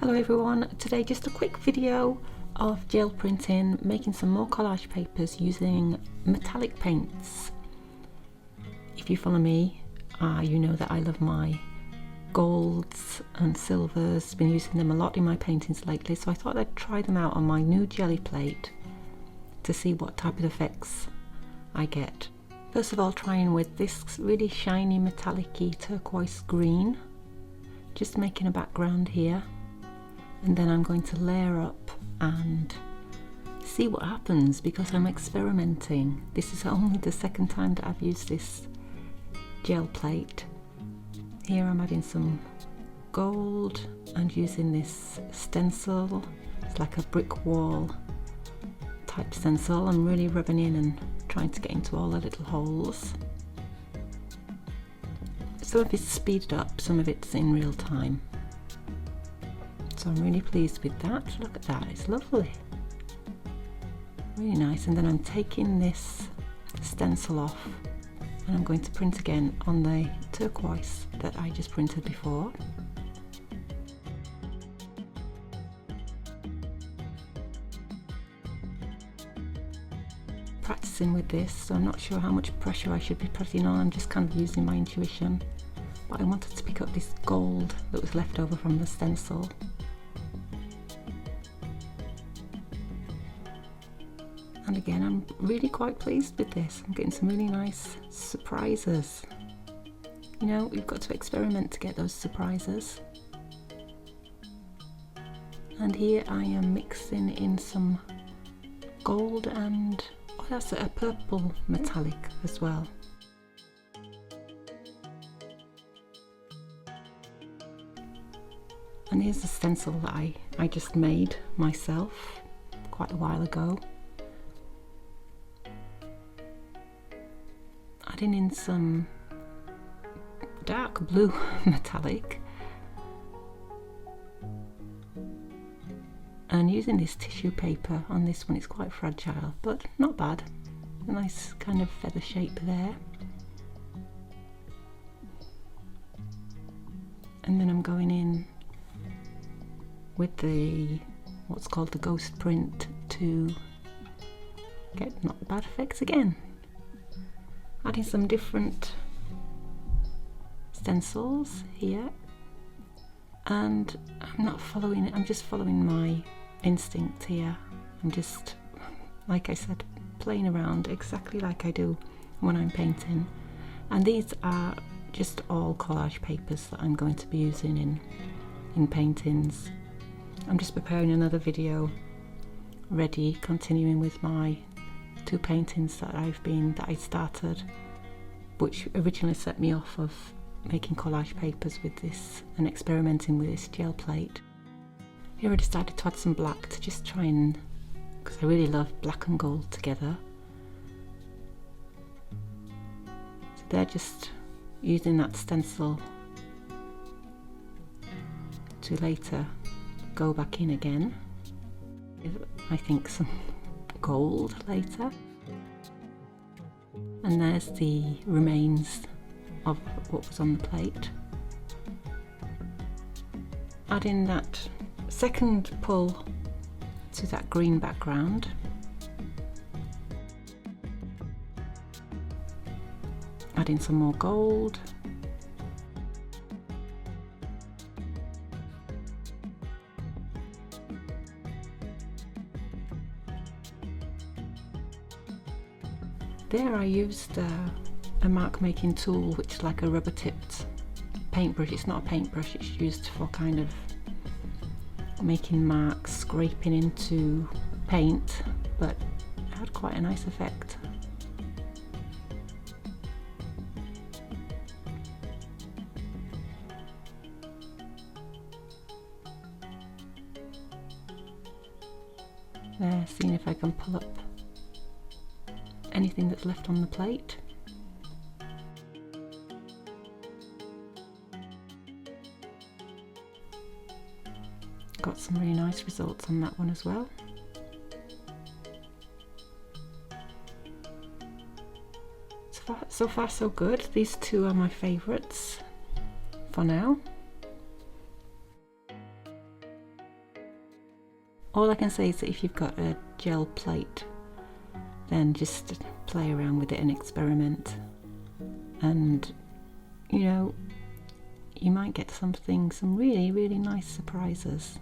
Hello everyone, today just a quick video of gel printing, making some more collage papers using metallic paints. If you follow me, you know that I love my golds and silvers, been using them a lot in my paintings lately, so I thought I'd try them out on my new jelly plate to see what type of effects I get. First of all, trying with this really shiny metallic-y turquoise green, just making a background here. And then I'm going to layer up and see what happens because I'm experimenting. This is only the second time that I've used this gel plate. Here I'm adding some gold and using this stencil. It's like a brick wall type stencil. I'm really rubbing in and trying to get into all the little holes. Some of it's speeded up, some of it's in real time. So I'm really pleased with that. Look at that, it's lovely. Really nice. And then I'm taking this stencil off and I'm going to print again on the turquoise that I just printed before. Practicing with this, so I'm not sure how much pressure I should be putting on. I'm just kind of using my intuition. But I wanted to pick up this gold that was left over from the stencil. And again, I'm really quite pleased with this. I'm getting some really nice surprises. You know, you've got to experiment to get those surprises. And here I am mixing in some gold and, oh, that's a purple metallic as well. And here's the stencil that I just made myself quite a while ago. Adding in some dark blue metallic and using this tissue paper on this one. It's quite fragile but not bad. A nice kind of feather shape there. And then I'm going in with the what's called the ghost print to get not bad effects again. Adding some different stencils here, and I'm not following it, I'm just following my instinct here. I'm just, like I said, playing around exactly like I do when I'm painting. And these are just all collage papers that I'm going to be using in paintings. I'm just preparing another video ready, continuing with my two paintings that I started, which originally set me off of making collage papers with this and experimenting with this gel plate. Here I decided to add some black to just try and, because I really love black and gold together. So they're just using that stencil to later go back in again. I think some gold later. And there's the remains of what was on the plate. Adding that second pull to that green background. Adding some more gold. There I used a mark making tool, which is like a rubber tipped paintbrush. It's not a paintbrush, it's used for kind of making marks, scraping into paint, but it had quite a nice effect. There, seeing if I can pull up anything that's left on the plate. Got some really nice results on that one as well. So far so good. These two are my favourites for now. All I can say is that if you've got a gel plate, then just play around with it and experiment, and you know, you might get some really, really nice surprises.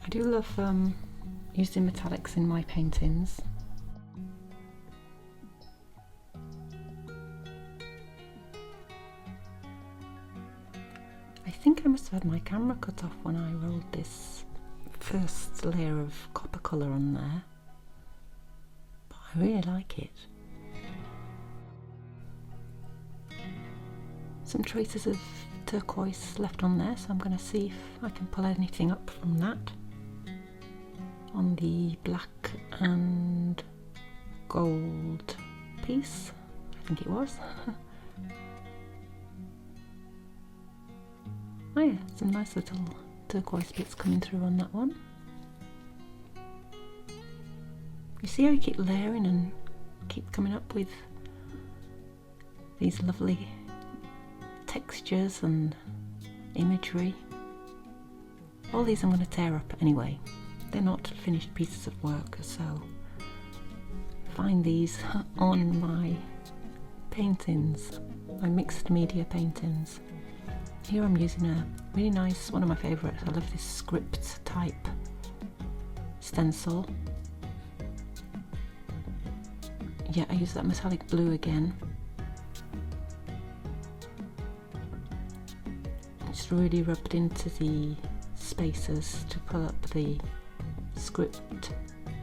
I do love using metallics in my paintings. I think I must have had my camera cut off when I rolled this first layer of copper colour on there, but I really like it. Some traces of turquoise left on there, so I'm going to see if I can pull anything up from that on the black and gold piece, I think it was. Oh yeah, some nice little turquoise bits coming through on that one. You see how you keep layering and keep coming up with these lovely textures and imagery. All these I'm going to tear up anyway. They're not finished pieces of work, so find these on my paintings, my mixed media paintings. Here I'm using a really nice, one of my favourites, I love this script type stencil. Yeah, I use that metallic blue again. It's really rubbed into the spaces to pull up the script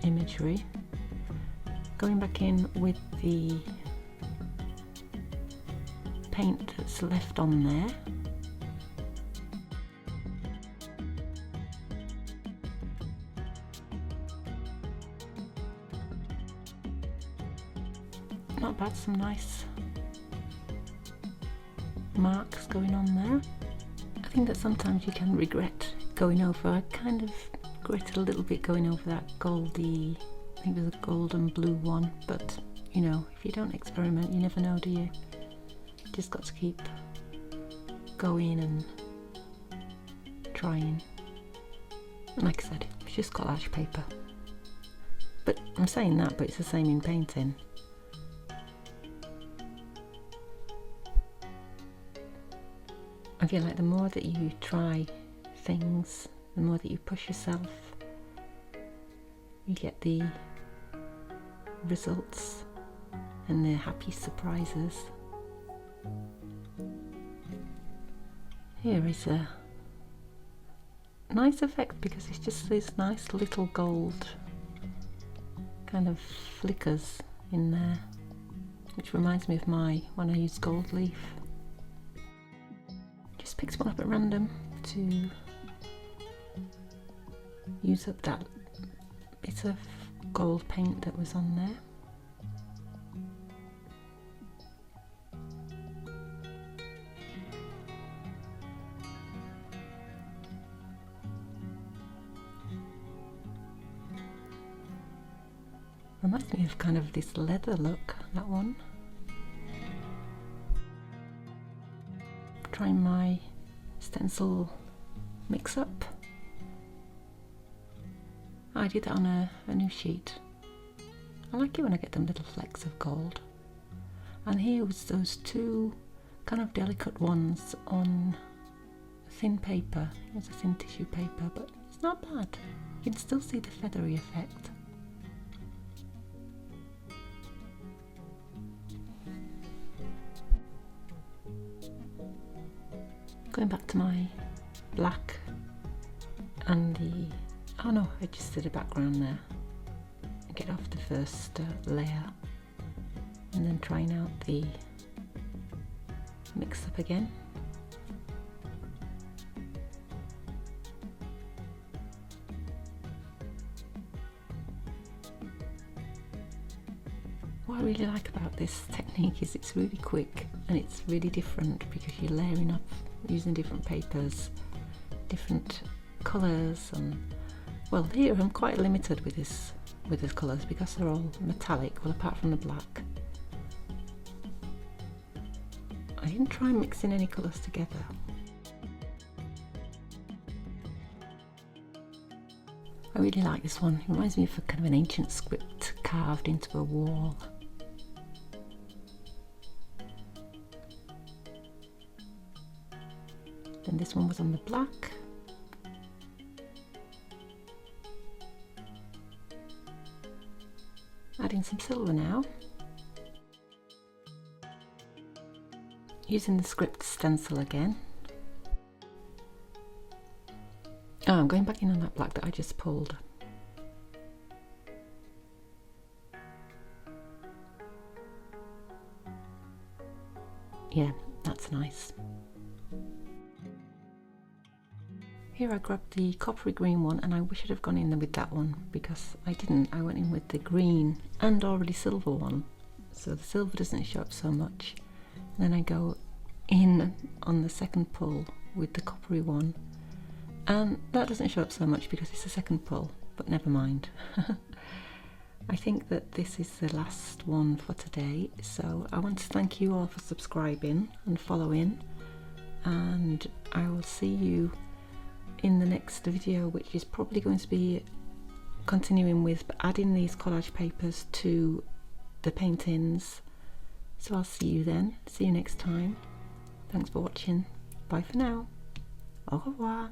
imagery. Going back in with the paint that's left on there. Not bad, some nice marks going on there. I think that sometimes you can regret going over, I kind of regretted a little bit going over that goldy, I think it was a gold and blue one, but you know, if you don't experiment, you never know, do you? You just got to keep going and trying. And like I said, it's just collage paper. But I'm saying that, but it's the same in painting. I feel like the more that you try things, the more that you push yourself, you get the results and the happy surprises. Here is a nice effect because it's just this nice little gold kind of flickers in there, which reminds me of when I use gold leaf. Just picked one up at random to use up that bit of gold paint that was on there. Reminds me of kind of this leather look, that one. Trying my stencil mix up. I did that on a new sheet. I like it when I get them little flecks of gold. And here was those two kind of delicate ones on thin paper. It's a thin tissue paper, but it's not bad. You can still see the feathery effect. Going back to my black and the, oh no, I just did a background there. Get off the first layer and then trying out the mix up again. What I really like about this technique is it's really quick and it's really different because you're layering up using different papers, different colours, and Well, here I'm quite limited with this colours because they're all metallic, well apart from the black. I didn't try mixing any colours together. I really like this one. It reminds me of a kind of an ancient script carved into a wall. Then this one was on the black. Adding some silver now. Using the script stencil again. Oh, I'm going back in on that black that I just pulled. Yeah, that's nice. Here I grabbed the coppery green one, and I wish I'd have gone in there with that one because I didn't. I went in with the green and already silver one, so the silver doesn't show up so much. And then I go in on the second pull with the coppery one, and that doesn't show up so much because it's the second pull, but never mind. I think that this is the last one for today, so I want to thank you all for subscribing and following, and I will see you in the next video, which is probably going to be continuing with adding these collage papers to the paintings. So I'll see you then. See you next time. Thanks for watching. Bye for now. Au revoir.